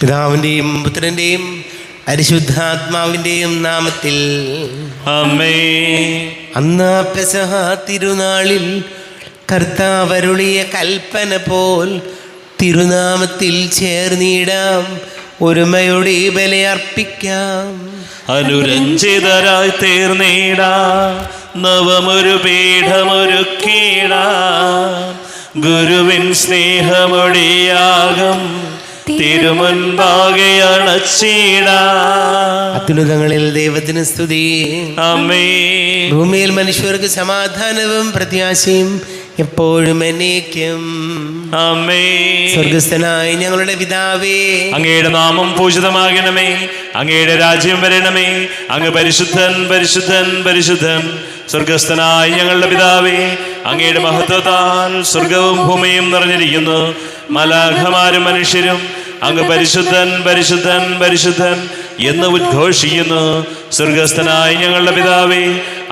പിതാവിൻ്റെയും പുത്രൻ്റെയും പരിശുദ്ധാത്മാവിൻ്റെയും നാമത്തിൽ ആമേൻ. അന്ന് പെസഹ തിരുനാളിൽ കർത്താവ് അരുളിയ കൽപ്പന പോൽ തിരുനാമത്തിൽ ചേർന്നിടാം, ഒരുമയോടെ ബലിയർപ്പിക്കാം. അനുരഞ്ജിതരായി തീർന്നിടാ, നവമൊരു പീഠമൊരുക്കിടാ, ഗുരുവിൻ സ്നേഹമൊടിയാകും തിരുമുൻപാകെ അണച്ചിടാ. അത്യുന്നതങ്ങളിൽ ദൈവത്തിന് സ്തുതി. ആമേൻ. ഭൂമിയിൽ മനുഷ്യർക്ക് സമാധാനവും പ്രത്യാശയും എപ്പോഴും എന്നേക്കും. ആമേൻ. സ്വർഗസ്ഥനായ ഞങ്ങളുടെ പിതാവേ, അങ്ങയുടെ നാമം പൂജിതമാകണമേ, അങ്ങയുടെ രാജ്യം വരണമേ, അങ്ങ് പരിശുദ്ധൻ പരിശുദ്ധൻ പരിശുദ്ധൻ. സ്വർഗസ്ഥനായ ഞങ്ങളുടെ പിതാവേ, അങ്ങയുടെ മഹത്വത്താൽ സ്വർഗവും ഭൂമിയും നിറഞ്ഞിരിക്കുന്നു. മലാഖമാരും മനുഷ്യരും അങ്ങ് പരിശുദ്ധൻ പരിശുദ്ധൻ പരിശുദ്ധൻ എന്ന് ഉദ്ഘോഷിക്കുന്നു. സ്വർഗസ്ഥനായ ഞങ്ങളുടെ പിതാവേ,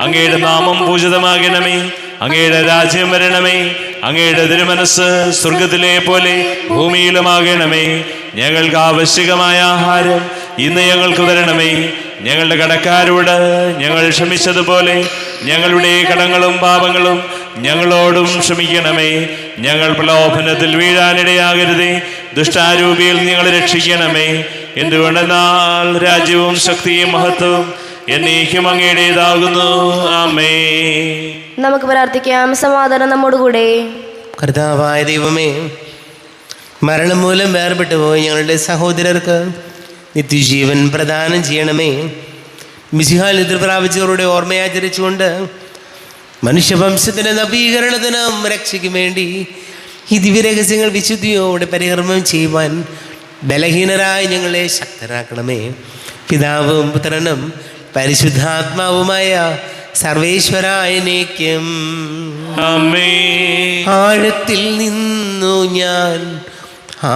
അങ്ങയുടെ നാമം പൂജിതമാകണമേ, അങ്ങയുടെ രാജ്യം വരണമേ, അങ്ങയുടെ തിരുമനസ് സ്വർഗത്തിലെ പോലെ ഭൂമിയിലുമാകണമേ. ഞങ്ങൾക്ക് ആവശ്യകമായ ആഹാരം ഇന്ന് ഞങ്ങൾക്ക് തരണമേ. ഞങ്ങളുടെ കടക്കാരോട് ഞങ്ങൾ ക്ഷമിച്ചതുപോലെ ഞങ്ങളുടെ കടങ്ങളും പാപങ്ങളും ഞങ്ങളോടും ക്ഷമിക്കണമേ. ഞങ്ങൾ പ്രലോഭനത്തിൽ വീഴാനിടയാകരുതേ, ദുഷ്ടാരൂപിയിൽ ഞങ്ങൾ രക്ഷിക്കണമേ. എന്തുകൊണ്ടെന്നാൽ രാജ്യവും ശക്തിയും മഹത്വവും എന്നേക്കും അങ്ങയുടേതാകുന്നു. ആമേൻ. നമുക്ക് പ്രാർത്ഥിക്കാം. സമാധാനം നമ്മോടുകൂടെ. കർത്താവായ ദൈവമേ, മരണം മൂലം വേർപെട്ടു പോയി ഞങ്ങളുടെ സഹോദരർക്ക് നിത്യജീവൻ പ്രദാനം ചെയ്യണമേ. മിശിഹായിൽ നിദ്ര പ്രാപിച്ചവരുടെ ഓർമ്മയാചരിച്ചുകൊണ്ട് മനുഷ്യവംശത്തിൻ്റെ നവീകരണത്തിനും രക്ഷയ്ക്കും വേണ്ടി ഈ ദിവ്യരഹസ്യങ്ങൾ വിശുദ്ധിയോടെ പരികർമ്മം ചെയ്യുവാൻ ബലഹീനരായി ഞങ്ങളെ ശക്തരാക്കണമേ. പിതാവും പുത്രനും പരിശുദ്ധാത്മാവുമായ സർവേശ്വരായ എന്നേക്കും. ആമേൻ. ആഴത്തിൽ നിന്നു ഞാൻ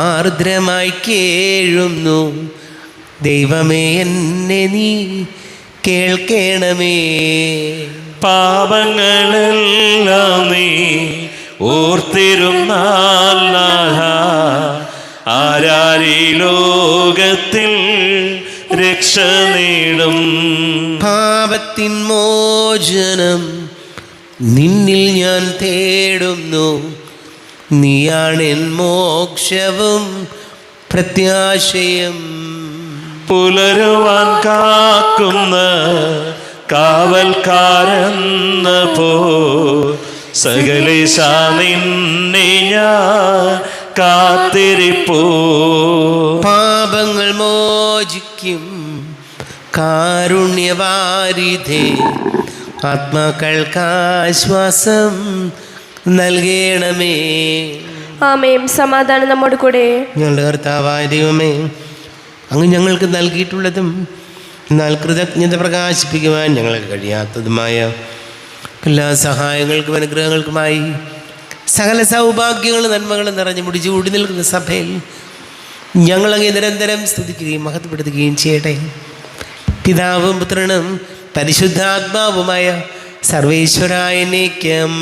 ആർദ്രമായി കേഴുന്നു, ദൈവമേ എന്നെ നീ കേൾക്കണമേ. പാപങ്ങളെല്ലാം നീ ഓർത്തിരുന്നാൽ ആരാരീ ലോകത്തിൽ രക്ഷ നേടും. പാപത്തിൻ മോചനം നിന്നിൽ ഞാൻ തേടുന്നു, നീയാണെൻ മോക്ഷവും പ്രത്യാശയും. പുലരുവാൻ കാക്കുന്ന കാവൽക്കാരെന്ന പോ സകലേശ നിന്നെ ഞാൻ കാത്തിരിപ്പോ. പാപങ്ങൾ മോചിക്കും കാരുണ്യവാരിധേ, ആത്മാക്കൾക്കാശ്വാസം നൽകണമേ. ആമേൻ. സമാധാനം നമ്മോട് കൂടെ. ഞങ്ങളുടെ കർത്താവായ ദൈവമേ, അങ്ങ് ഞങ്ങൾക്ക് നൽകിയിട്ടുള്ളതും എന്നാൽ കൃതജ്ഞത പ്രകാശിപ്പിക്കുവാൻ ഞങ്ങൾക്ക് കഴിയാത്തതുമായ എല്ലാ സഹായങ്ങൾക്കും അനുഗ്രഹങ്ങൾക്കുമായി സകല സൗഭാഗ്യങ്ങളും നന്മകളും നിറഞ്ഞു മുടിച്ചു കൂടി നിൽക്കുന്ന സഭയിൽ ഞങ്ങളങ്ങ് നിരന്തരം സ്തുതിക്കുകയും മഹത്വപ്പെടുത്തുകയും ചെയ്യട്ടെ. പിതാവും പുത്രനും പരിശുദ്ധാത്മാവുമായ സർവേശ്വരായ എന്നേക്കും.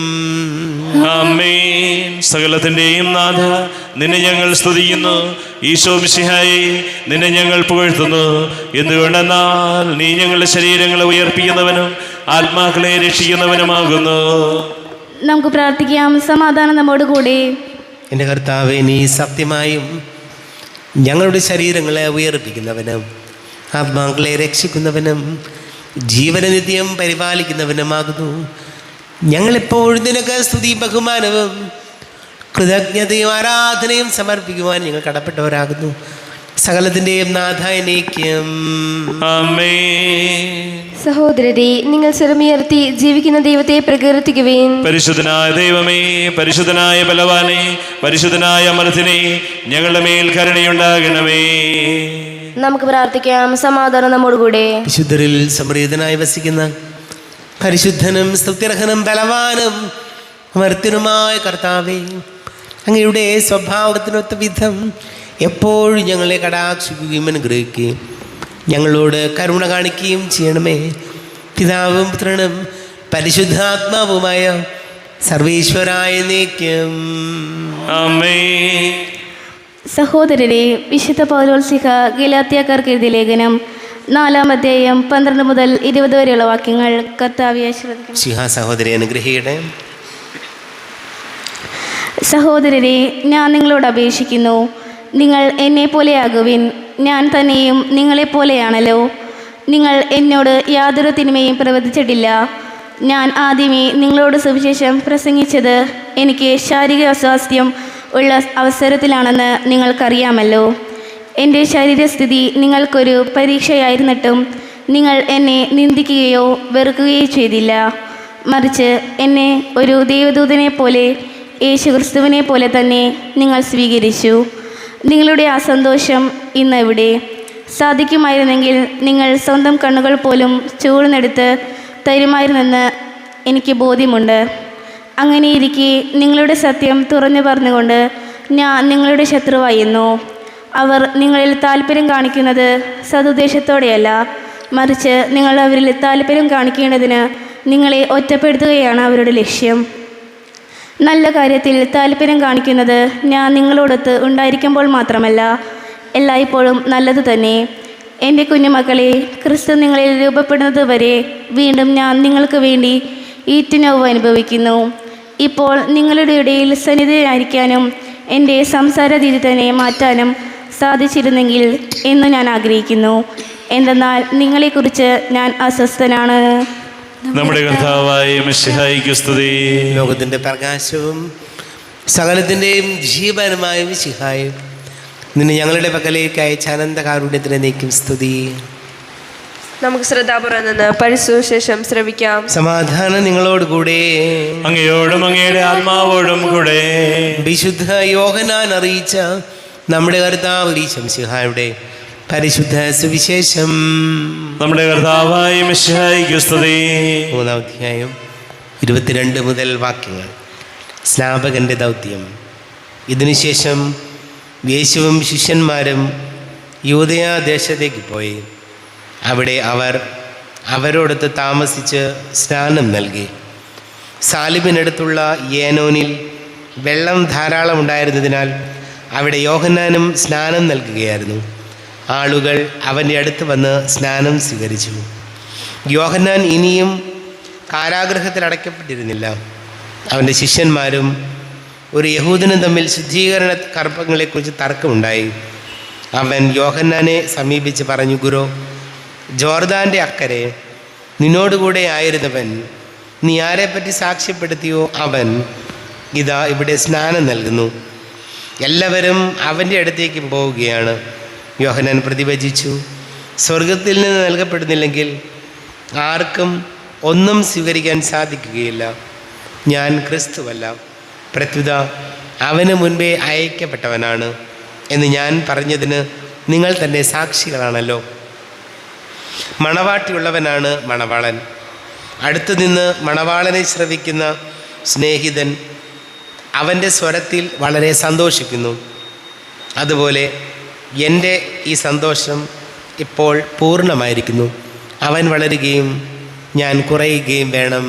ആമേൻ. സകലത്തിന്റെയും നാഥ, നിന്നെ ഞങ്ങൾ സ്തുതിക്കുന്നു. ഈശോ മിശിഹായെ, നിന്നെ ഞങ്ങൾ പുകഴ്ത്തുന്നു. എന്തുകൊണ്ടെന്നാൽ നീ ഞങ്ങളുടെ ശരീരങ്ങളെ ഉയർപ്പിക്കുന്നവനും ആത്മാക്കളെ രക്ഷിക്കുന്നവനുമാകുന്നു. നമുക്ക് പ്രാർത്ഥിക്കാം. സമാധാനം നമ്മോട് കൂടെ. എൻ്റെ കർത്താവേ, നീ സത്യമായും ഞങ്ങളുടെ ശരീരങ്ങളെ ഉയർപ്പിക്കുന്നവനും ആത്മാക്കളെ രക്ഷിക്കുന്നവനും ജീവനനിത്യം പരിപാലിക്കുന്നവനുമാകുന്നു. ഞങ്ങളെപ്പോഴും നിനക്ക് സ്തുതി ബഹുമാനവും കൃതജ്ഞതയും ആരാധനയും സമർപ്പിക്കുവാൻ ഞങ്ങൾ കടപ്പെട്ടവരാകുന്നു. സകലത്തിൻ്റെയും നാഥ എന്നേക്കും. ആമേൻ. സഹോദരരെ, നിങ്ങൾ സ്വരമുയർത്തി ജീവിക്കുന്ന ദൈവത്തെ പ്രകീർത്തിക്കുവിൻ. പരിശുദ്ധനായ ദൈവമേ, പരിശുദ്ധനായ ബലവാനെ, പരിശുദ്ധനായ അമർത്തിനെ, ഞങ്ങളുടെ മേൽ കരുണയുണ്ടാകണമേ. നമുക്ക് പ്രാർത്ഥിക്കാം. സമാധാനം നമ്മോട് കൂടെ. വിശുദ്ധരിൽ സംപ്രീതനായി വസിക്കുന്ന പരിശുദ്ധനും സ്തുത്യർഹനും ബലവാനും അമർത്യനുമായ കർത്താവേ, അങ്ങയുടെ സ്വഭാവത്തിനൊത്ത വിധം എപ്പോഴും ഞങ്ങളെ കടാക്ഷിക്കുകയും അനുഗ്രഹിക്കുകയും ഞങ്ങളോട് കരുണ കാണിക്കുകയും ചെയ്യണമേ. പിതാവും പുത്രനും പരിശുദ്ധാത്മാവുമായ സർവേശ്വരായ എന്നേക്കും. ആമേൻ. സഹോദരരെ, വിശുദ്ധ പൗലോസ്ലീഹ ഗലാത്യക്കാർക്ക് എഴുതിയ ലേഖനം 4-ാം അധ്യായം 12 മുതൽ 20 വരെയുള്ള വാക്യങ്ങൾ കർത്താവെ ആശീർവദിക്കണം. ശിഹാ സഹോദരി അനുഗ്രഹിക്കട്ടെ. സഹോദരരെ, ഞാൻ നിങ്ങളോട് അപേക്ഷിക്കുന്നു, നിങ്ങൾ എന്നെപ്പോലെയാകുവിൻ. ഞാൻ തന്നെയും നിങ്ങളെപ്പോലെയാണല്ലോ. നിങ്ങൾ എന്നോട് യാതൊരു തിന്മയും പ്രവർത്തിച്ചിട്ടില്ല. ഞാൻ ആദ്യമേ നിങ്ങളോട് സുവിശേഷം പ്രസംഗിച്ചത് എനിക്ക് ശാരീരിക അസ്വാസ്ഥ്യം ഉള്ള അവസരത്തിലാണെന്ന് നിങ്ങൾക്കറിയാമല്ലോ. എൻ്റെ ശരീരസ്ഥിതി നിങ്ങൾക്കൊരു പരീക്ഷയായിരുന്നിട്ടും നിങ്ങൾ എന്നെ നിന്ദിക്കുകയോ വെറുക്കുകയോ ചെയ്തില്ല. മറിച്ച് എന്നെ ഒരു ദൈവദൂതനെ പോലെ, യേശുക്രിസ്തുവിനെ പോലെ തന്നെ നിങ്ങൾ സ്വീകരിച്ചു. നിങ്ങളുടെ ആ സന്തോഷം ഇന്ന് എവിടെ? സാധിക്കുമായിരുന്നെങ്കിൽ നിങ്ങൾ സ്വന്തം കണ്ണുകൾ പോലും ചൂഴ്ന്നെടുത്ത് തരുമായിരുന്നെന്ന് എനിക്ക് ബോധ്യമുണ്ട്. അങ്ങനെയിരിക്കെ നിങ്ങളുടെ സത്യം തുറന്നു പറഞ്ഞുകൊണ്ട് ഞാൻ നിങ്ങളുടെ ശത്രുവായിരുന്നു. അവർ നിങ്ങളിൽ താല്പര്യം കാണിക്കുന്നത് സതുദ്ദേശത്തോടെയല്ല, മറിച്ച് നിങ്ങൾ അവരിൽ താല്പര്യം കാണിക്കേണ്ടതിന് നിങ്ങളെ ഒറ്റപ്പെടുത്തുകയാണ് അവരുടെ ലക്ഷ്യം. നല്ല കാര്യത്തിൽ താല്പര്യം കാണിക്കുന്നത് ഞാൻ നിങ്ങളോടൊത്ത് ഉണ്ടായിരിക്കുമ്പോൾ മാത്രമല്ല, എല്ലായ്പ്പോഴും നല്ലത് തന്നെ. എൻ്റെ കുഞ്ഞുമക്കളെ, ക്രിസ്തു നിങ്ങളിൽ രൂപപ്പെടുന്നത് വരെ വീണ്ടും ഞാൻ നിങ്ങൾക്ക് വേണ്ടി ഈറ്റുനോവ് അനുഭവിക്കുന്നു. ഇപ്പോൾ നിങ്ങളുടെ ഇടയിൽ സന്നിധിയായിരിക്കാനും എൻ്റെ സംസാര രീതി തന്നെ മാറ്റാനും സാധിച്ചിരുന്നെങ്കിൽ എന്ന് ഞാൻ ആഗ്രഹിക്കുന്നു. എന്തെന്നാൽ നിങ്ങളെക്കുറിച്ച് ഞാൻ അസ്വസ്ഥനാണ്. നമ്മുടെ കർത്താവായ മിശിഹായിക്ക് സ്തുതി. ലോകത്തിൻ്റെ പ്രകാശവും സകലത്തിൻ്റെയും ജീവനുമായ മിശിഹായും നിന്നെ ഞങ്ങളുടെ പക്കലേക്ക് അയച്ച അനന്തകാരുണ്യത്തിന് നീക്കും സ്തുതി. നമുക്ക് ശ്രദ്ധാപൂർവം നിന്ന് പരിസുശേഷം ശ്രവിക്കാം. സമാധാനം നിങ്ങളോട് കൂടെ. അങ്ങയോടും അങ്ങയുടെ ആത്മാവോടും കൂടെ. വിശുദ്ധ യോഹന്നാൻ അറിയിച്ച നമ്മുടെ കർത്താവ് മിശിഹായുടെ പരിശുദ്ധ സുവിശേഷം. നമ്മുടെ കർത്താവായ മിശിഹായിക്ക് സ്തുതി. 3-ാം അധ്യായം 22 മുതൽ വാക്യങ്ങൾ. സ്നാപകൻ്റെ ദൗത്യം. ഇതിനുശേഷം യേശുവും ശിഷ്യന്മാരും യൂദയാ ദേശത്തേക്ക് പോയി. അവിടെ അവർ അവരോടൊത്ത് താമസിച്ച് സ്നാനം നൽകി. സാലിബിനടുത്തുള്ള യേനോനിൽ വെള്ളം ധാരാളം ഉണ്ടായിരുന്നതിനാൽ അവിടെ യോഹന്നാനും സ്നാനം നൽകുകയായിരുന്നു. ആളുകൾ അവൻ്റെ അടുത്ത് വന്ന് സ്നാനം സ്വീകരിച്ചു. യോഹന്നാൻ ഇനിയും കാരാഗൃഹത്തിൽ അടയ്ക്കപ്പെട്ടിരുന്നില്ല. അവൻ്റെ ശിഷ്യന്മാരും ഒരു യഹൂദനും തമ്മിൽ ശുദ്ധീകരണ കർമ്മങ്ങളെക്കുറിച്ച് തർക്കമുണ്ടായി. അവൻ യോഹന്നാനെ സമീപിച്ച് പറഞ്ഞു, ഗുരു, ജോർദാൻ്റെ അക്കരെ നിന്നോടുകൂടെ ആയിരുന്നവൻ നീ ആരെപ്പറ്റി സാക്ഷ്യപ്പെടുത്തിയോ അവൻ ഇതാ ഇവിടെ സ്നാനം നൽകുന്നു. എല്ലാവരും അവൻ്റെ അടുത്തേക്ക് പോവുകയാണ്. യോഹന്നാൻ പ്രതിവചിച്ചു, സ്വർഗത്തിൽ നിന്ന് നൽകപ്പെടുന്നില്ലെങ്കിൽ ആർക്കും ഒന്നും സ്വീകരിക്കാൻ സാധിക്കുകയില്ല. ഞാൻ ക്രിസ്തുവല്ല, പ്രത്യുത അവന് മുൻപേ അയക്കപ്പെട്ടവനാണ് എന്ന് ഞാൻ പറഞ്ഞതിന് നിങ്ങൾ തന്നെ സാക്ഷികളാണല്ലോ. മണവാട്ടിയുള്ളവനാണ് മണവാളൻ. അടുത്തുനിന്ന് മണവാളനെ ശ്രവിക്കുന്ന സ്നേഹിതൻ അവൻ്റെ സ്വരത്തിൽ വളരെ സന്തോഷിക്കുന്നു. അതുപോലെ എൻ്റെ ഈ സന്തോഷം ഇപ്പോൾ പൂർണ്ണമായിരിക്കുന്നു. അവൻ വളരുകയും ഞാൻ കുറയുകയും വേണം.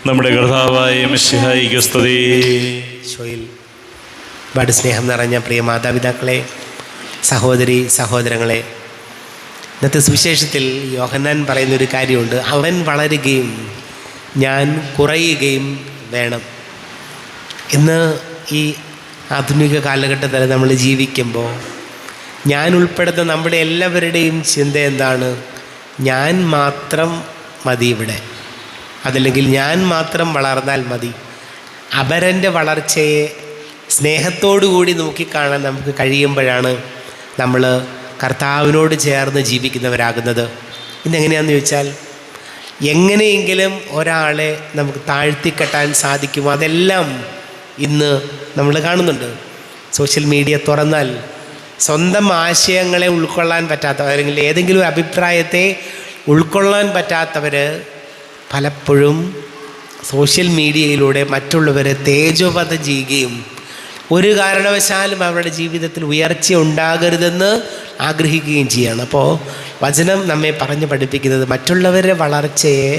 നമ്മുടെ കർത്താവായ മിശിഹായിക്ക് സ്തുതി. ഷോയിൽ ഒരുപാട് സ്നേഹം നിറഞ്ഞ പ്രിയ മാതാപിതാക്കളെ, സഹോദരി സഹോദരങ്ങളെ, ഇന്നത്തെ സുവിശേഷത്തിൽ യോഹന്നാൻ പറയുന്നൊരു കാര്യമുണ്ട്. അവൻ വളരുകയും ഞാൻ കുറയുകയും വേണം. ഇന്ന് ഈ ആധുനിക കാലഘട്ടത്തിൽ നമ്മൾ ജീവിക്കുമ്പോൾ ഞാൻ ഉൾപ്പെടുന്ന നമ്മുടെ എല്ലാവരുടെയും ചിന്ത എന്താണ്? ഞാൻ മാത്രം മതി ഇവിടെ, അതല്ലെങ്കിൽ ഞാൻ മാത്രം വളർന്നാൽ മതി. അപരൻ്റെ വളർച്ചയെ സ്നേഹത്തോടു കൂടി നോക്കിക്കാണാൻ നമുക്ക് കഴിയുമ്പോഴാണ് നമ്മൾ കർത്താവിനോട് ചേർന്ന് ജീവിക്കുന്നവരാകുന്നത്. ഇന്നെങ്ങനെയാണെന്ന് ചോദിച്ചാൽ, എങ്ങനെയെങ്കിലും ഒരാളെ നമുക്ക് താഴ്ത്തിക്കെട്ടാൻ സാധിക്കുമോ അതെല്ലാം ഇന്ന് നമ്മൾ കാണുന്നുണ്ട്. സോഷ്യൽ മീഡിയ തുറന്നാൽ സ്വന്തം ആശയങ്ങളെ ഉൾക്കൊള്ളാൻ പറ്റാത്തവർ, അല്ലെങ്കിൽ ഏതെങ്കിലും ഒരു അഭിപ്രായത്തെ ഉൾക്കൊള്ളാൻ പറ്റാത്തവർ പലപ്പോഴും സോഷ്യൽ മീഡിയയിലൂടെ മറ്റുള്ളവരെ തേജോവധം ചെയ്യുകയും ഒരു കാരണവശാലും അവരുടെ ജീവിതത്തിൽ ഉയർച്ച ഉണ്ടാകരുതെന്ന് ആഗ്രഹിക്കുകയും ചെയ്യുകയാണ്. അപ്പോൾ വചനം നമ്മെ പറഞ്ഞ് പഠിപ്പിക്കുന്നത് മറ്റുള്ളവരുടെ വളർച്ചയെ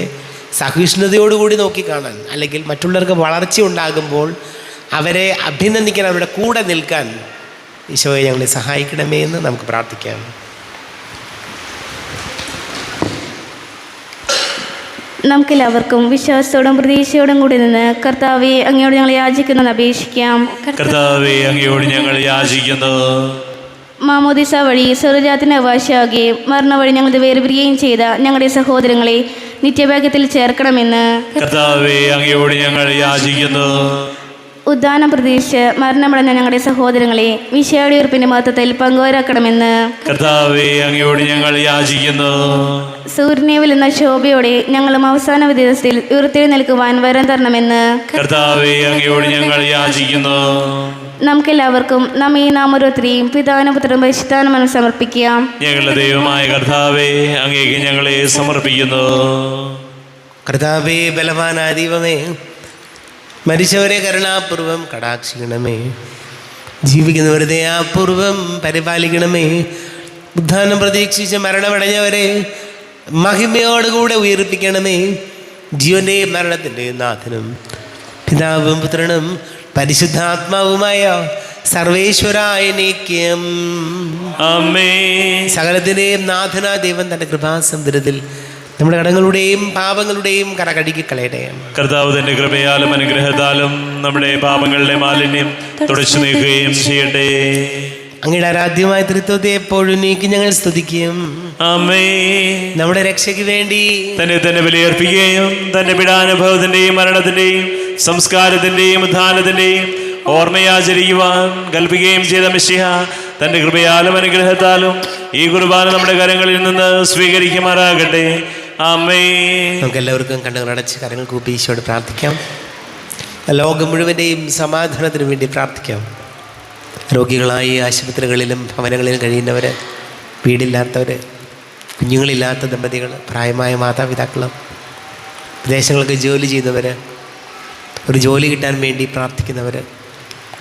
സഹിഷ്ണുതയോടുകൂടി നോക്കിക്കാണാൻ, അല്ലെങ്കിൽ മറ്റുള്ളവർക്ക് വളർച്ച ഉണ്ടാകുമ്പോൾ അവരെ അഭിനന്ദിക്കാൻ, അവരുടെ കൂടെ നിൽക്കാൻ ഈശോയെ ഞങ്ങളെ സഹായിക്കണമേ എന്ന് നമുക്ക് പ്രാർത്ഥിക്കാം. നമുക്കെല്ലാവർക്കും വിശ്വാസത്തോടും പ്രതീക്ഷയോടും കൂടി നിന്ന് കർത്താവെ അങ്ങയോട് ഞങ്ങൾ യാചിക്കുന്നത് അപേക്ഷിക്കാം. കർത്താവേ, അങ്ങയോട് ഞങ്ങൾ യാചിക്കുന്നു. മാമോദിസ വഴി സ്വർഗ്ഗരാജ്യത്തിന് അവകാശിയാകുകയും മരണ വഴി ഞങ്ങൾ വേർപിരിയുകയും ചെയ്ത ഞങ്ങളുടെ സഹോദരങ്ങളെ നിത്യഭാഗ്യത്തിൽ ചേർക്കണമെന്ന് കർത്താവേ, അങ്ങയോട് ഞങ്ങൾ യാചിക്കുന്നു. ഉദ്ധാനം പ്രതീക്ഷിച്ച് മരണമടഞ്ഞ ഞങ്ങളുടെ സഹോദരങ്ങളെ മിശിഹായുടെ ഉയർപ്പിന്റെ മഹത്വത്തിൽ പങ്കുവരാക്കണമെന്ന് കർത്താവേ, അങ്ങയോട് ഞങ്ങൾ യാചിക്കുന്നു. സൂര്യനെ വെല്ലുന്ന ശോഭയോടെ ഞങ്ങളും അവസാന ദിവസത്തിൽ ഉയർത്തെഴുന്നേൽക്കുവാൻ വരം തരണമെന്ന് കർത്താവേ, അങ്ങയോട് ഞങ്ങൾ യാചിക്കുന്നു. നമുക്കെല്ലാവർക്കും നമ്മെ നാം ഓരോരുത്തരെയും പിതാവിനും പുത്രനും പരിശുദ്ധാത്മാവിനും സമർപ്പിക്കാം. ഞങ്ങളുടെ ദൈവമായ കർത്താവേ, അങ്ങേക്ക് ഞങ്ങളെ സമർപ്പിക്കുന്നു. കർത്താവേ, ബലവാനായ ദൈവമേ, മരിച്ചവരെ കരുണാപൂർവം കടാക്ഷിക്കണമേ. ജീവിക്കുന്നവരെ ദയാപൂർവം പരിപാലിക്കണമേ. ഉദ്ധാനം പ്രതീക്ഷിച്ച് മരണമടഞ്ഞവരെ മഹിമയോടുകൂടെ ഉയർപ്പിക്കണമേ. ജീവൻ്റെയും മരണത്തിൻ്റെയും നാഥനും പിതാവും പുത്രനും പരിശുദ്ധാത്മാവുമായ സർവേശ്വരായ നീക്യം. ആമേൻ. സകലത്തിൻ്റെയും നാഥനായ ദൈവം തൻ്റെ കൃപാസമുദ്രത്തിൽ നമ്മുടെ കടങ്ങളുടെയും പാപങ്ങളുടെയും കറകടിക്ക് കളയട്ടെ. കർത്താവ് തന്റെ കൃപയാലും അനുഗ്രഹത്താലും നമ്മുടെ പാപങ്ങളുടെ മാലിന്യം തുടച്ചു നീക്കുകയും ചെയ്യട്ടെ. അങ്ങയുടെ ആരാധ്യമായ തൃത്വത്തെ എപ്പോഴും നീക്കി ഞങ്ങൾ സ്തുതിക്കും. ആമേൻ. നമ്മുടെ രക്ഷയ്ക്ക് വേണ്ടി തന്നെ ബലിയർപ്പിക്കുകയും തന്റെ പീഡാനുഭവത്തിന്റെയും മരണത്തിന്റെയും സംസ്കാരത്തിന്റെയും ഉദ്ധാനത്തിന്റെയും ഓർമ്മയാചരിക്കുവാൻ കൽപ്പിക്കുകയും ചെയ്ത മിശിഹ തന്റെ കൃപയാലും അനുഗ്രഹത്താലും ഈ കുർബാന നമ്മുടെ കരങ്ങളിൽ നിന്ന് സ്വീകരിക്കുമാറാകട്ടെ. ആമേൻ. നമുക്ക് എല്ലാവർക്കും കണ്ണുകളടച്ച് കരങ്ങൾ കൂപ്പി ഈശോയോട് പ്രാർത്ഥിക്കാം. ലോകം മുഴുവൻ്റെയും സമാധാനത്തിന് വേണ്ടി പ്രാർത്ഥിക്കാം. രോഗികളായി ആശുപത്രികളിലും ഭവനങ്ങളിലും കഴിയുന്നവർ, വീടില്ലാത്തവർ, കുഞ്ഞുങ്ങളില്ലാത്ത ദമ്പതികൾ, പ്രായമായ മാതാപിതാക്കളും, വിദേശങ്ങൾക്ക് ജോലി ചെയ്യുന്നവർ, ഒരു ജോലി കിട്ടാൻ വേണ്ടി പ്രാർത്ഥിക്കുന്നവർ,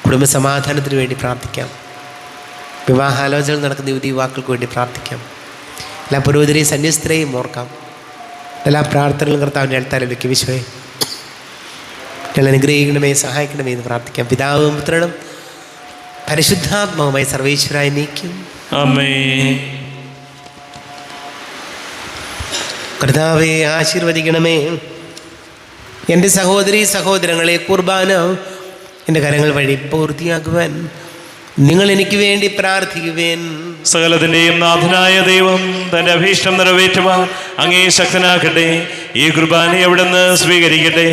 കുടുംബസമാധാനത്തിന് വേണ്ടി പ്രാർത്ഥിക്കാം. വിവാഹാലോചന നടക്കുന്ന യുവാക്കൾക്ക് വേണ്ടി പ്രാർത്ഥിക്കാം. എല്ലാ പുരോഹിതരെയും സന്യസ്തരെയും ഓർക്കാം. എല്ലാ പ്രാർത്ഥനകളും കർത്താവിൻ്റെ അടുത്താലും വെക്കും. ഈശോയെ ഞങ്ങൾ അനുഗ്രഹിക്കണമേ, സഹായിക്കണമേ എന്ന് പ്രാർത്ഥിക്കാം. പിതാവും പുത്രനും പരിശുദ്ധാത്മാവുമായി സർവേശ്വരായി നീക്കും. ആമേൻ. കർത്താവെ ആശീർവദിക്കണമേ. എൻ്റെ സഹോദരീ സഹോദരങ്ങളെ, കുർബാന എൻ്റെ കരങ്ങൾ വഴി പൂർത്തിയാക്കുവാൻ നിങ്ങൾ എനിക്ക് വേണ്ടി പ്രാർത്ഥിക്കുവേൻ. സകലത്തിന്റെയും നാഥനായ ദൈവം തന്റെ അഭീഷ്ടം നിറവേറ്റുവാൻ അങ്ങേ ശക്തനാക്കട്ടെ. ഈ കുർബാന അവിടുന്ന് സ്വീകരിക്കട്ടെ.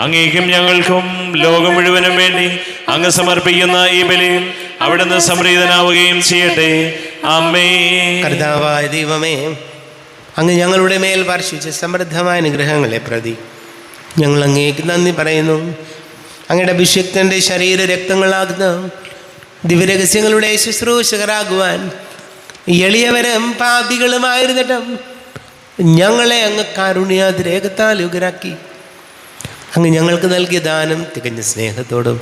അങ്ങേക്കും ഞങ്ങൾക്കും ലോകം മുഴുവനും വേണ്ടി അങ്ങ് സമർപ്പിക്കുന്ന ഈ ബലിയിൽ അവിടുന്ന് സംപ്രീതനാവുകയും ചെയ്യട്ടെ. ആമേൻ. കർത്താവായ ദൈവമേ, അങ്ങ് ഞങ്ങളുടെ മേൽ വർഷിച്ച സമൃദ്ധമായ അനുഗ്രഹങ്ങളെ പ്രതി ഞങ്ങൾ അങ്ങേക്ക് നന്ദി പറയുന്നു. അങ്ങയുടെ അഭിഷിക്തൻ്റെ ശരീര രക്തങ്ങളാകുന്ന ദിവ്യരഹസ്യങ്ങളുടെ ശുശ്രൂഷകരാകുവാൻ എളിയവരും പാപികളുമായിരുന്നിട്ടും ഞങ്ങളെ അങ്ങ് കാരുണ്യാതിരേകത്താൽ യുഗരാക്കി. അങ്ങ് ഞങ്ങൾക്ക് നൽകിയ ദാനം തികഞ്ഞ സ്നേഹത്തോടും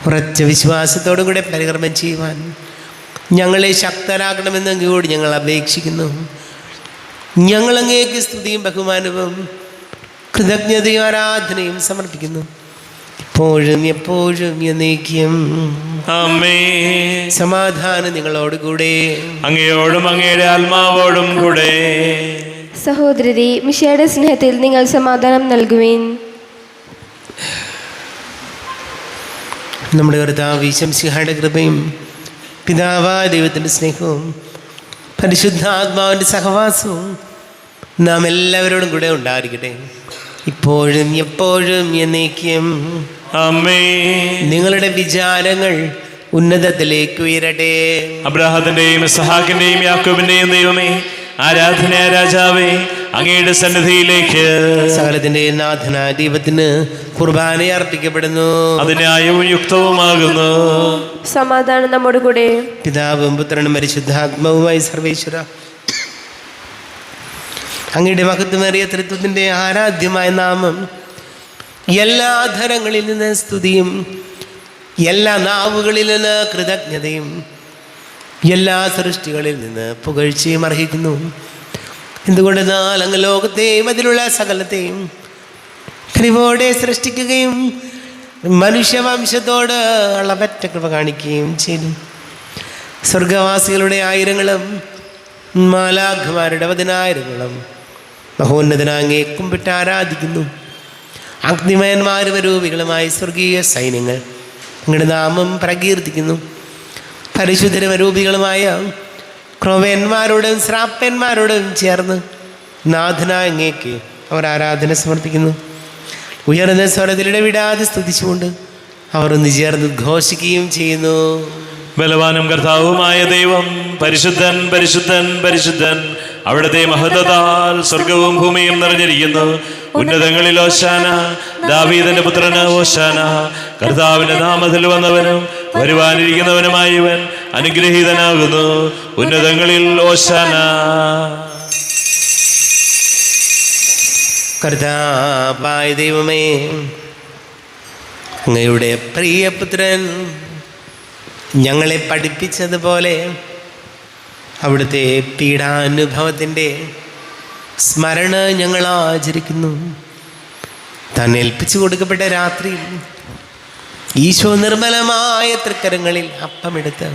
ഉറച്ച വിശ്വാസത്തോടും കൂടെ പരികർമ്മം ചെയ്യുവാൻ ഞങ്ങളെ ശക്തരാക്കണമെന്ന് അങ്ങോട് ഞങ്ങൾ അപേക്ഷിക്കുന്നു. ഞങ്ങൾ അങ്ങേക്ക് സ്തുതിയും ബഹുമാനവും കൃതജ്ഞതയും ആരാധനയും സമർപ്പിക്കുന്നു, ഇപ്പോഴും എപ്പോഴും എന്നേക്കും. ആമേൻ. സമാധാനം നിങ്ങളോടുകൂടെ. അങ്ങയോടും അങ്ങയുടെ ആത്മാവോടും കൂടെ. സഹോദരരെ, മിശിഹായുടെ സ്നേഹത്തിൽ നിങ്ങൾ സമാധാനം നൽകുവിൻ. നമ്മുടെ കർത്താവ് ഈശോമിശിഹായുടെ കൃപയും പിതാവായ ദൈവത്തിൻ്റെ സ്നേഹവും പരിശുദ്ധാത്മാവിൻ്റെ സഹവാസവും നാം എല്ലാവരോടും കൂടെ ഉണ്ടായിരിക്കട്ടെ, ഇപ്പോഴും എപ്പോഴും എന്നേക്കും. ആമേൻ. നിങ്ങളുടെ വിചാരങ്ങൾ ഉന്നതത്തിലേക്ക് ഉയരട്ടെ. അബ്രാഹത്തിന്റെയും ഇസ്ഹാക്കിന്റെയും യാക്കോബിന്റെയും ദൈവമേ, ആരാധനായ രാജാവേ, അങ്ങയുടെ സന്നിധിയിലേക്ക് സകലത്തിൻ്റെ നാഥനായ ദൈവത്തിന് കുർബാന അർപ്പിക്കപ്പെടുന്നു. അത് ന്യായവും യുക്തവുമാകുന്നു. സമാധാനം നമ്മോട് കൂടെ. പിതാവും പുത്രനും പരിശുദ്ധാത്മാവുമായി സർവേശ്വര, അങ്ങയുടെ മഹത്വമേറിയ തൃത്വത്തിൻ്റെ ആരാധ്യമായ നാമം എല്ലാ ധരങ്ങളിൽ നിന്ന് സ്തുതിയും എല്ലാ നാവുകളിൽ നിന്ന് കൃതജ്ഞതയും എല്ലാ സൃഷ്ടികളിൽ നിന്ന് പുകഴ്ചയും അർഹിക്കുന്നു. എന്തുകൊണ്ടെന്നാൽ അങ്ങ് ലോകത്തെയും അതിലുള്ള സകലത്തെയും കനിവോടെ സൃഷ്ടിക്കുകയും മനുഷ്യവംശത്തോട് അളവറ്റ കൃപ കാണിക്കുകയും ചെയ്തു. സ്വർഗവാസികളുടെ ആയിരങ്ങളും മാലാഖമാരുടെ 10,000ങ്ങളും മഹോന്നതനാങ്ങേ കുമ്പിട്ട് ആരാധിക്കുന്നു. അഗ്നിമയന്മാരും രൂപികളുമായി സ്വർഗീയ സൈന്യങ്ങൾ അങ്ങയുടെ നാമം പ്രകീർത്തിക്കുന്നു. പരിശുദ്ധരും രൂപികളുമായ ക്രോവേന്മാരോടും ശ്രാപ്പന്മാരോടും ചേർന്ന് നാഥനായ അങ്ങേക്ക് അവർ ആരാധന സമർപ്പിക്കുന്നു. ഉയർന്ന സ്വരത്തിൽ ഇടവിടാതെ സ്തുതിച്ചുകൊണ്ട് അവർ ഒന്ന് ചേർന്ന് ഘോഷിക്കുകയും ചെയ്യുന്നു. ബലവാനും കർത്താവുമായ ദൈവം പരിശുദ്ധൻ പരിശുദ്ധൻ പരിശുദ്ധൻ, അവിടുത്തെ മഹത്വത്താൽ സ്വർഗവും ഭൂമിയും നിറഞ്ഞിരിക്കുന്നു. ഉന്നതങ്ങളിൽ ഓശാന, ദാവീദിന്റെ പുത്രന് ഓശാന. കർത്താവിന്റെ നാമത്തിൽ വന്നവനും വരുവാനിരിക്കുന്നവനുമായവൻ അനുഗ്രഹീതനാകുന്നു. ഉന്നതങ്ങളിൽ ഓശാന. കർത്താവായ ദൈവമേ, അങ്ങയുടെ പ്രിയപുത്രൻ ഞങ്ങളെ പഠിപ്പിച്ചതുപോലെ അവിടുത്തെ പീഡാനുഭവത്തിൻ്റെ സ്മരണ ഞങ്ങൾ ആചരിക്കുന്നു. താൻ ഏൽപ്പിച്ചു കൊടുക്കപ്പെട്ട രാത്രിയിൽ ഈശോ നിർമ്മലമായ തൃക്കരങ്ങളിൽ അപ്പമെടുത്ത്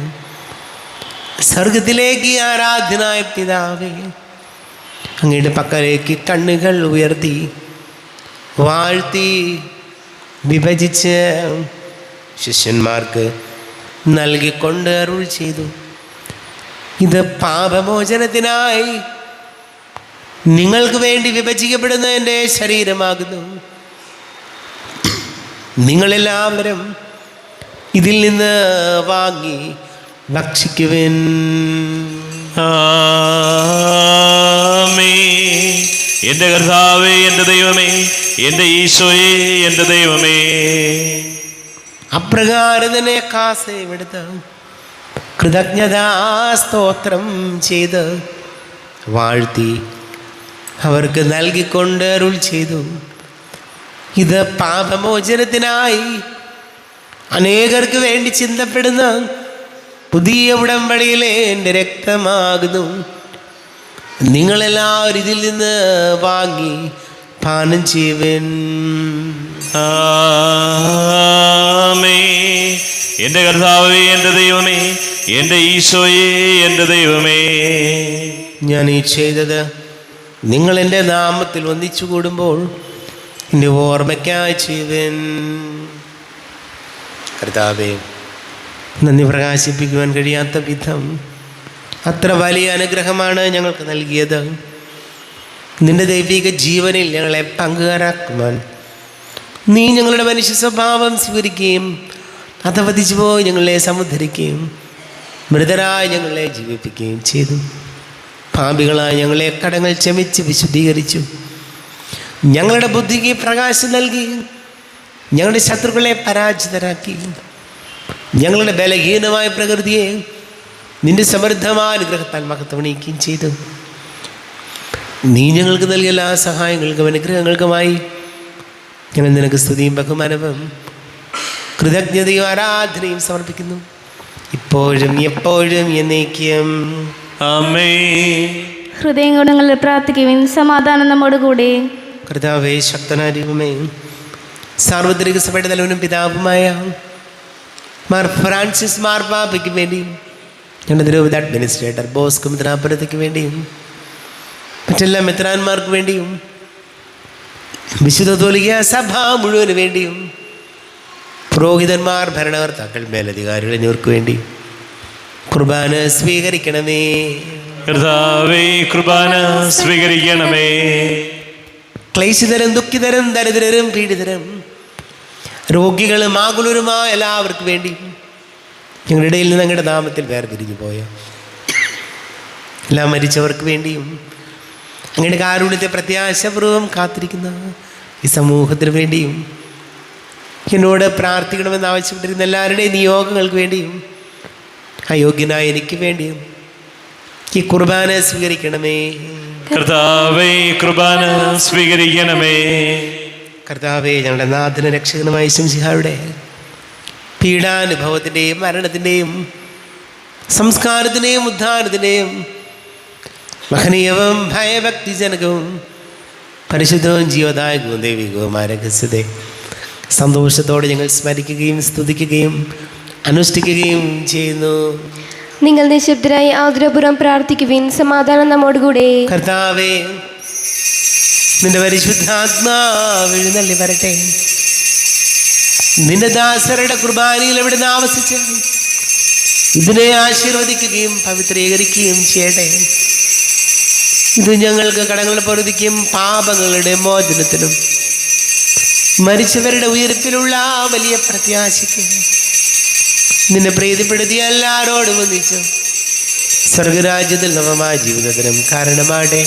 സ്വർഗത്തിലേക്ക് ആരാധനായ പിതാവേ, അങ്ങയുടെ പക്കലേക്ക് കണ്ണുകൾ ഉയർത്തി വാഴ്ത്തി വിഭജിച്ച് ശിഷ്യന്മാർക്ക് നൽകിക്കൊണ്ട് അരുൾ ചെയ്തു, ഇത് പാപമോചനത്തിനായി നിങ്ങൾക്ക് വേണ്ടി വിഭജിക്കപ്പെടുന്ന എൻ്റെ ശരീരമാകുന്നു. നിങ്ങളെല്ലാവരും ഇതിൽ നിന്ന് വാങ്ങി ഭക്ഷിക്കുവിൻ. ആമേൻ. എൻ്റെ കർത്താവേ, എൻ്റെ ദൈവമേ, എൻ്റെ ഈശോയേ, എൻ്റെ ദൈവമേ. അപ്രകാരം തന്നെ കാസയെടുത്ത് കൃതജ്ഞതാ സ്തോത്രം ചെയ്ത് വാഴ്ത്തി അവർക്ക് നൽകിക്കൊണ്ട് അരുൾ ചെയ്തു, ഇത് പാപമോചനത്തിനായി അനേകർക്ക് വേണ്ടി ചിന്തപ്പെടുന്ന പുതിയ ഉടമ്പടിയിലെ എൻ്റെ രക്തമാകുന്നു. നിങ്ങളെല്ലാവരും ഇതിൽ നിന്ന് വാങ്ങി പാനം ചെയ്യുവൻ. ആമേൻ. എൻ്റെ കർത്താവേ, എൻ്റെ ദൈവമേ, എൻ്റെ ഈശോയേ, എൻ്റെ ദൈവമേ. ഞാൻ ഈ ചെയ്തത് നിങ്ങൾ എൻ്റെ നാമത്തിൽ ഒന്നിച്ചു കൂടുമ്പോൾ എൻ്റെ ഓർമ്മയ്ക്കായി ചെയ്യുവൻ. കർത്താവേ, നന്ദി പ്രകാശിപ്പിക്കുവാൻ കഴിയാത്ത വിധം അത്ര വലിയ അനുഗ്രഹമാണ് ഞങ്ങൾക്ക് നൽകിയത്. നിന്റെ ദൈവിക ജീവനിൽ ഞങ്ങളെ പങ്കുകാരാക്കുവാൻ നീ ഞങ്ങളുടെ മനുഷ്യ സ്വഭാവം സ്വീകരിക്കുകയും അധപതിച്ചു പോയി ഞങ്ങളെ സമുദ്ധരിക്കുകയും മൃതരായി ഞങ്ങളെ ജീവിപ്പിക്കുകയും ചെയ്തു. പാപികളായി ഞങ്ങളെ കടങ്ങൾ ക്ഷമിച്ച് വിശുദ്ധീകരിച്ചു. ഞങ്ങളുടെ ബുദ്ധിക്ക് പ്രകാശം നൽകി ഞങ്ങളുടെ ശത്രുക്കളെ പരാജിതരാക്കി. ഞങ്ങളുടെ ബലഹീനമായ പ്രകൃതിയെ നിന്റെ സമൃദ്ധമായ അനുഗ്രഹത്താൽ മഹത്വമണിയിക്കുകയും ചെയ്തു. നീ ഞങ്ങൾക്ക് നൽകിയ എല്ലാ സഹായങ്ങൾക്കും അനുഗ്രഹങ്ങൾക്കുമായി ഞങ്ങൾ നിനക്ക് സ്തുതിയും ബഹുമാനവും കൃതജ്ഞതയും ആരാധനയും സമർപ്പിക്കുന്നു, ഇപ്പോഴും എപ്പോഴും എന്നേക്കും. ആമേൻ. ഹൃദയം കൊണ്ട് നിങ്ങൾ പ്രാർത്ഥിക്കുവിൻ. സമാധാനം നമ്മോട് കൂടെ. കർത്താവേ, ശക്തനായ ദൈവമേ, സാർവത്രിക സഭയുടെ തലവനും പിതാവുമായ മാർ ഫ്രാൻസിസ് മാർപ്പാപ്പയ്ക്ക് വേണ്ടിയും ഞങ്ങളുടെ നിരവധി അഡ്മിനിസ്ട്രേറ്റർ ബോസ്കോ മിത്രാപുരത്തേക്ക് വേണ്ടിയും മറ്റെല്ലാ മെത്രാന്മാർക്ക് വേണ്ടിയും വിശുദ്ധ കത്തോലിക്ക സഭ മുഴുവന് വേണ്ടിയും പുരോഹിതന്മാർ, ഭരണകർത്താക്കൾ, മേലധികാരികൾ എന്നിവർക്ക് വേണ്ടി കുർബാന സ്വീകരിക്കണമേ. കർത്താവേ, കുർബാന സ്വീകരിക്കണമേ. ക്ലേശിതരും ദുഃഖിതരും ദരിദ്രരും പീഡിതരും രോഗികളും ആകുലരുമായ എല്ലാവർക്കും വേണ്ടി ഞങ്ങളുടെ ഇടയിൽ നിന്ന് ഞങ്ങളുടെ നാമത്തിൽ വേർപിരിഞ്ഞു പോയ എല്ലാം മരിച്ചവർക്ക് വേണ്ടിയും അങ്ങയുടെ കാരുണ്യത്തെ പ്രത്യാശപൂർവ്വം കാത്തിരിക്കുന്ന ഈ സമൂഹത്തിന് വേണ്ടിയും എന്നോട് പ്രാർത്ഥിക്കണമെന്ന് ആവശ്യപ്പെട്ടിരുന്ന എല്ലാവരുടെയും നിയോഗങ്ങൾക്ക് വേണ്ടിയും അയോഗ്യനായ എനിക്ക് വേണ്ടിയും ഈ കുർബാന സ്വീകരിക്കണമേ. കർത്താവേ, കുർബാന സ്വീകരിക്കണമേ. കർത്താവേ, ഞങ്ങളുടെ നാഥന രക്ഷകനുമായ ശംസിഹായുടെ പീഡാനുഭവത്തിൻ്റെയും മരണത്തിൻ്റെയും സംസ്കാരത്തിൻ്റെയും ഉദ്ധാനത്തിൻ്റെയും മഹനീയവും ഭയഭക്തിജനകവും പരിശുദ്ധവും ജീവദായകവും ദൈവികവുമായ രഹസ്യത്തെ സന്തോഷത്തോടെ ഞങ്ങൾ സ്മരിക്കുകയും സ്തുതിക്കുകയും അനുഷ്ഠിക്കുകയും ചെയ്യുന്നു. നിങ്ങൾ നിശബ്ദരായി ആദരപൂർവ്വം പ്രാർത്ഥിക്കുവിൻ. സമാധാനം നമ്മോടുകൂടെ. കർത്താവേ, നിന്റെ പരിശുദ്ധാത്മാവ് എഴുന്നള്ളി വരട്ടെ. നിന്റെ ദാസരുടെ കുർബാനയിൽ എവിടുന്ന് ആവസിച്ച് ഇതിനെ ആശീർവദിക്കുകയും പവിത്രീകരിക്കുകയും ചെയ്യട്ടെ. ഇത് ഞങ്ങൾക്ക് കടങ്ങളുടെ പൊറുതിക്കും പാപങ്ങളുടെ മോചനത്തിനും മരിച്ചവരുടെ ഉയർപ്പിലുള്ള വലിയ പ്രത്യാശയ്ക്കും നിന്നെ പ്രീതിപ്പെടുത്തിയ എല്ലാവരോടും ഒന്നിച്ചു സ്വർഗരാജ്യത്തിൽ നവമായ ജീവിതത്തിനും കാരണമാട്ടെ.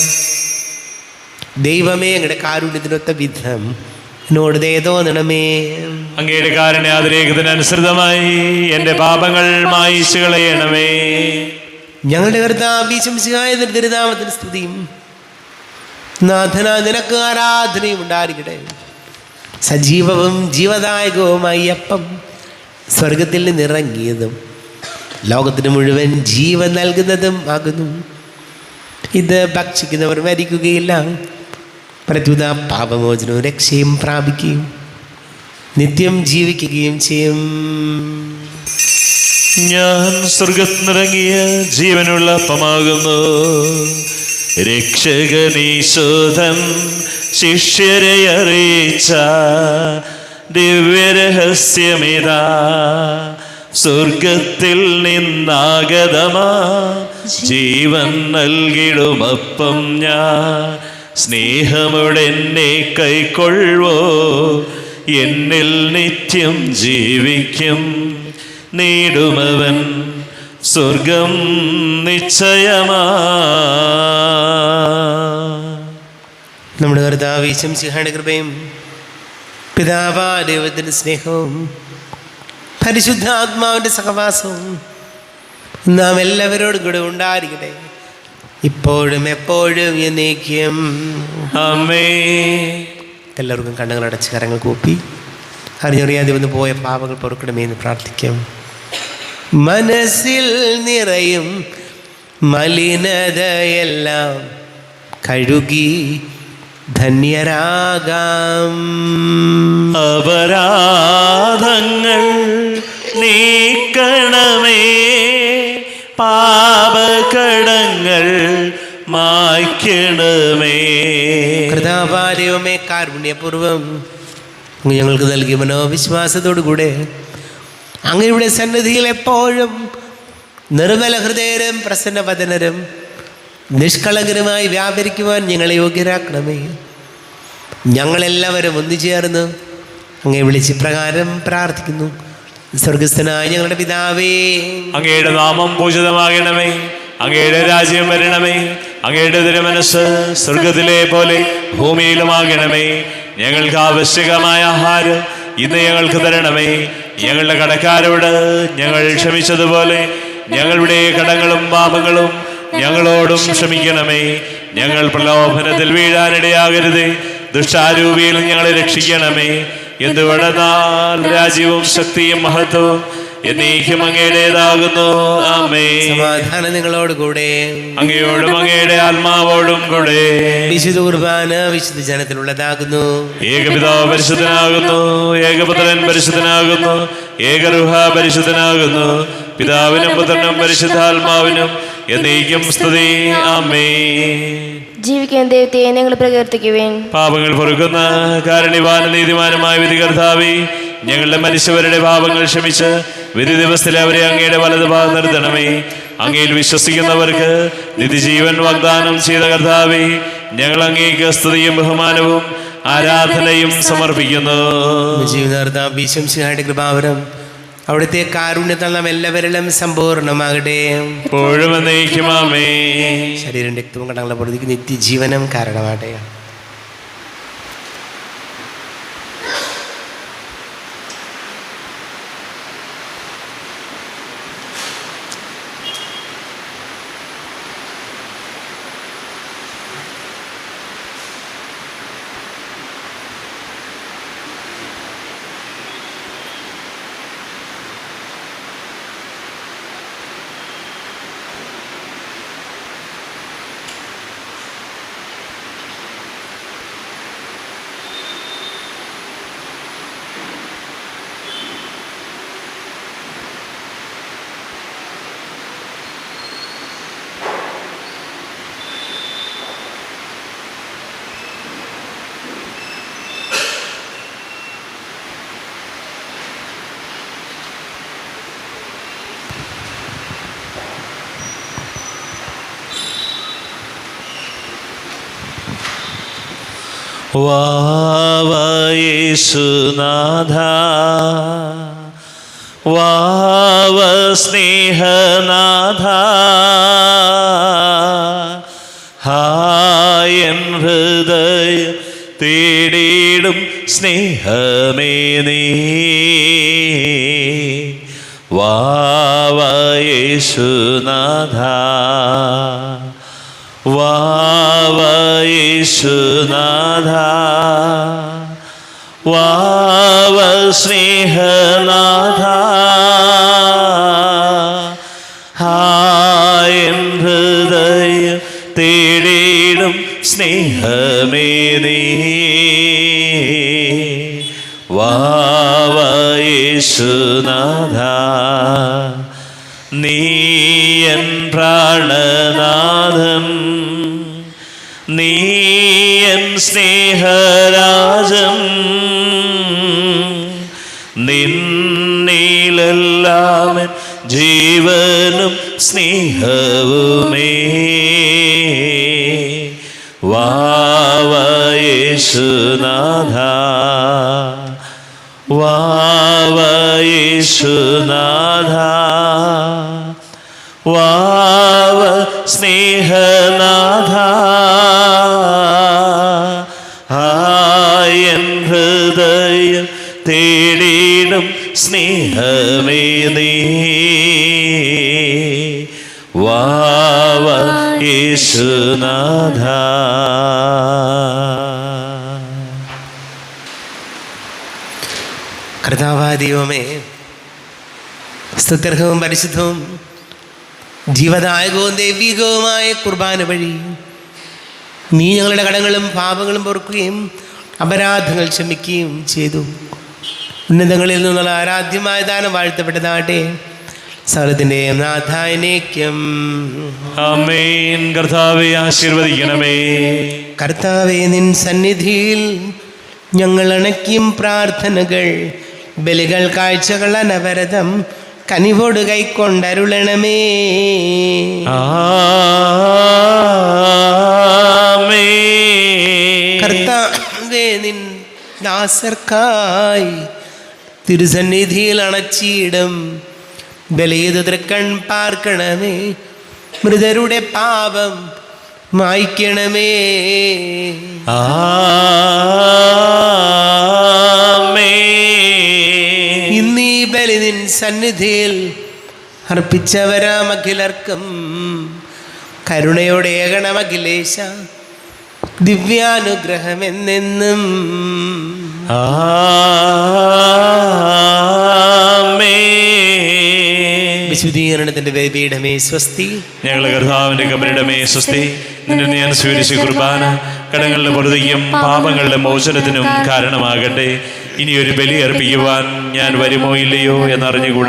ദൈവമേ, അങ്ങയുടെ കാരുണ്യത്തിനൊത്ത വിധം എന്നോട് ദയ തോന്നണമേ. അങ്ങയുടെ കാരുണ്യാതിരേകത്തിനനുസൃതമായി എൻ്റെ പാപങ്ങൾ മായിച്ചു കളയണമേ. ഞങ്ങളുടെ കർത്താവേ, ശംസിഹായ തിരുനാമത്തിന് സ്തുതിയും നാഥനാ നിനക്ക് ആരാധനയും ഉണ്ടായിരിക്കട്ടെ. സജീവവും ജീവദായകവുമായി അപ്പം സ്വർഗത്തിൽ നിന്നിറങ്ങിയതും ലോകത്തിന് മുഴുവൻ ജീവൻ നൽകുന്നതും ആകുന്നു. ഇത് ഭക്ഷിക്കുന്നവർ മരിക്കുകയില്ല, പ്രത്യുത പാപമോചനവും രക്ഷയും പ്രാപിക്കുകയും നിത്യം ജീവിക്കുകയും ചെയ്യും. ഞാൻ സ്വർഗത്തിനിറങ്ങിയ ജീവനുള്ള അപ്പമാകുന്നു. രക്ഷകനീശോധൻ ശിഷ്യരെ അറിയിച്ച ദിവ്യരഹസ്യമിതാ. സ്വർഗത്തിൽ നിന്നാഗതമാ ജീവൻ നൽകിടുമപ്പം ഞാൻ. സ്നേഹമുടെന്നെ കൈക്കൊള്ളുവോ, എന്നിൽ നിത്യം ജീവിക്കും. നേടുമവൻ സ്വർഗം നിശ്ചയമാ. നമ്മുടെ കർത്താവേ, ശംസിഹായുടെ കൃപയും പിതാവാ ദൈവത്തിൻ്റെ സ്നേഹവും പരിശുദ്ധാത്മാവിൻ്റെ സഹവാസവും നാം എല്ലാവരോടും കൂടെ ഉണ്ടായിരിക്കട്ടെ, ഇപ്പോഴും എപ്പോഴും എന്നേക്കും. ആമേൻ. എല്ലാവർക്കും കണ്ണുകളടച്ച് കരങ്ങൾ കൂപ്പി അറിഞ്ഞറിയാതെ വന്ന് പോയ പാപങ്ങൾ പൊറുക്കണമേ എന്ന് പ്രാർത്ഥിക്കാം. മനസ്സിൽ നിറയും മലിനതയെല്ലാം കഴുകി ധന്യരാകാം. അപരാധങ്ങൾ നീക്കണമേ, പാപകടങ്ങൾ മായ്ക്കണമേ. കൃതാപാദൈവമേ, കാരുണ്യപൂർവം അങ്ങ് ഞങ്ങൾക്ക് നൽകിയ മനോവിശ്വാസത്തോടുകൂടെ അങ്ങയുടെ സന്നിധിയിൽ എപ്പോഴും നിർമ്മല ഹൃദയരും പ്രസന്നവദനരും നിഷ്കളങ്കരുമായി വ്യാപരിക്കുവാൻ ഞങ്ങളെ യോഗ്യരാക്കണമേ. ഞങ്ങളെല്ലാവരും ഒന്നുചേർന്ന് അങ്ങയെ വിളിച്ച് പ്രകാരം പ്രാർത്ഥിക്കുന്നു. സ്വർഗസ്ഥനായ ഞങ്ങളുടെ പിതാവേ, അങ്ങയുടെ നാമം പൂജിതമാകണമേ. അങ്ങയുടെ രാജ്യം വരണമേ. അങ്ങയുടെ തിരുമനസ്സ് സ്വർഗത്തിലെ പോലെ ഭൂമിയിലുമാകണമേ. ഞങ്ങൾക്ക് ആവശ്യകമായ ആഹാരം ഇന്ന് ഞങ്ങൾക്ക് തരണമേ. ഞങ്ങളുടെ കടക്കാരോട് ഞങ്ങൾ ക്ഷമിച്ചതുപോലെ ഞങ്ങളുടെ കടങ്ങളും പാപങ്ങളും ഞങ്ങളോടും ക്ഷമിക്കണമേ. ഞങ്ങൾ പ്രലോഭനത്തിൽ വീഴാനിടയാകരുത്, ദുഷ്ടാരൂപിയിൽ ഞങ്ങളെ രക്ഷിക്കണമേ. എന്തുകൊണ്ടെന്നാൽ രാജ്യവും ശക്തിയും മഹത്വവും എന്നേക്കും അങ്ങയുടേതാകുന്നു. ആമേൻ. സമാധാനം നിങ്ങളോട് കൂടെ, അങ്ങയോടും അങ്ങയുടെ ആത്മാവോടും കൂടെ. വിശുദ്ധ കുർബാന വിശുദ്ധ ജനത്തിലുള്ളതാകുന്നു. ഏകപിതാവ് പരിശുദ്ധനാകുന്നു, ഏകപുത്രൻ പരിശുദ്ധനാകുന്നു, ഏകരൂഹ പരിശുദ്ധനാകുന്നു. പിതാവിനും പുത്രനും പരിശുദ്ധാത്മാവിനും എന്നേക്കും സ്തുതി. ആമേൻ. ജീവിക്കാൻ ദൈവത്തെ നിങ്ങൾ പ്രകീർത്തിക്കുവേൻ. പാപങ്ങൾ പൊറുക്കുന്ന കാരുണ്യവാന നീതിമാനുമായ വിധികർത്താവേ, ഞങ്ങളുടെ മരിച്ചവരുടെ പാപങ്ങൾ ക്ഷമിച്ച് വിധി ദിവസത്തിൽ അവരെ അങ്ങയുടെ വലതുഭാഗം നിർത്തണമേ. അങ്ങയിൽ വിശ്വസിക്കുന്നവർക്ക് നിത്യജീവൻ വാഗ്ദാനം ചെയ്ത കർത്താവേ, ഞങ്ങൾ അങ്ങേക്ക് സ്തുതിയും ബഹുമാനവും ആരാധനയും സമർപ്പിക്കുന്നു. ജീവനാർദ്ദ ശംസിഹായുടെ കൃപാവരം അവിടുത്തെ കാരുണ്യത്താൽ നാം എല്ലാവരിലും സമ്പൂർണ്ണമാകട്ടെ. എപ്പോഴും എന്നേക്കും ആമേൻ. ശരീരം രക്തവും കടങ്ങളുടെ പൊറുതിക്ക് നിത്യജീവനം കാരണമാകട്ടെ. വാവയേശുനാഥ വാവ സ്നേഹനാഥ ഹായൻ ഹൃദയ തേടിയിടും സ്നേഹമേ നീ വാവയേശുനാഥ വാവയേശുനാഥ വാവ സ്നേഹനാഥ ഹായൻ ഹൃദയ തേടിയിടും സ്നേഹമേ നീ വാവയേശുനാഥ നീയൻ പ്രാണനാഥൻ നീയൻ സ്നേഹരാജൻ നിന്നിലെല്ലാം ജീവനും സ്നേഹവുമേ വാവയേശുനാഥ വാവയേശുനാഥ വാവ സ്നേഹനാഥ ഹായൻ ഹൃദയം തേടിയിടും സ്നേഹമേ നീ വാവയേശുനാഥ. കർത്താവായ ദൈവമേ, സ്തുത്യർഹവും പരിശുദ്ധവും ജീവദായകവും ദൈവികവുമായ കുർബാന വഴി നീ ഞങ്ങളുടെ കടങ്ങളും പാപങ്ങളും പൊറുക്കുകയും അപരാധങ്ങൾ ക്ഷമിക്കുകയും ചെയ്തു. ഉന്നതങ്ങളിൽ നിന്നുള്ള ആരാധ്യമായ ദാനം വാഴ്ത്തപ്പെട്ടതാട്ടെ. സകലത്തിൻ്റെയും നാഥായനേക്യം. ആമേൻ. കർത്താവേ ആശീർവദിക്കണമേ. കർത്താവേ, നിൻ സന്നിധിയിൽ ഞങ്ങൾ അണയ്ക്കും പ്രാർത്ഥനകൾ, ബലികൾ, കാഴ്ചകൾ അനവരതം കനിവോട് കൈക്കൊണ്ടരുളണമേ. കർത്താവേ, നിൻ ദാസർക്കായി തിരുസന്നിധിയിൽ അണച്ചിടും ബലിയത് തൃക്കൺ പാർക്കണമേ. മൃതരുടെ പാപം മായ്ക്കണമേ. ഇന്നീ ബലി നിൻ സന്നിധിയിൽ അർപ്പിച്ചവരാം അഖിലർക്കും കരുണയോടെ ഏകണമഖിലേശ ദിവ്യാനുഗ്രഹം എന്നെന്നും. വിശുദ്ധീകരണത്തിന്റെ ബലിപീഠമേ സ്വസ്തി. ഞങ്ങളുടെ കർത്താവിന്റെ കബരിടമേ സ്വസ്തി. നിന്നെ ഞാൻ സ്വീകരിച്ച കുർബാന കടങ്ങളുടെ പൊറുതിക്കും പാപങ്ങളുടെ മോചനത്തിനും കാരണമാകട്ടെ. ഇനിയൊരു ബലി അർപ്പിക്കുവാൻ ഞാൻ വരുമോ ഇല്ലയോ എന്നറിഞ്ഞുകൂടാ.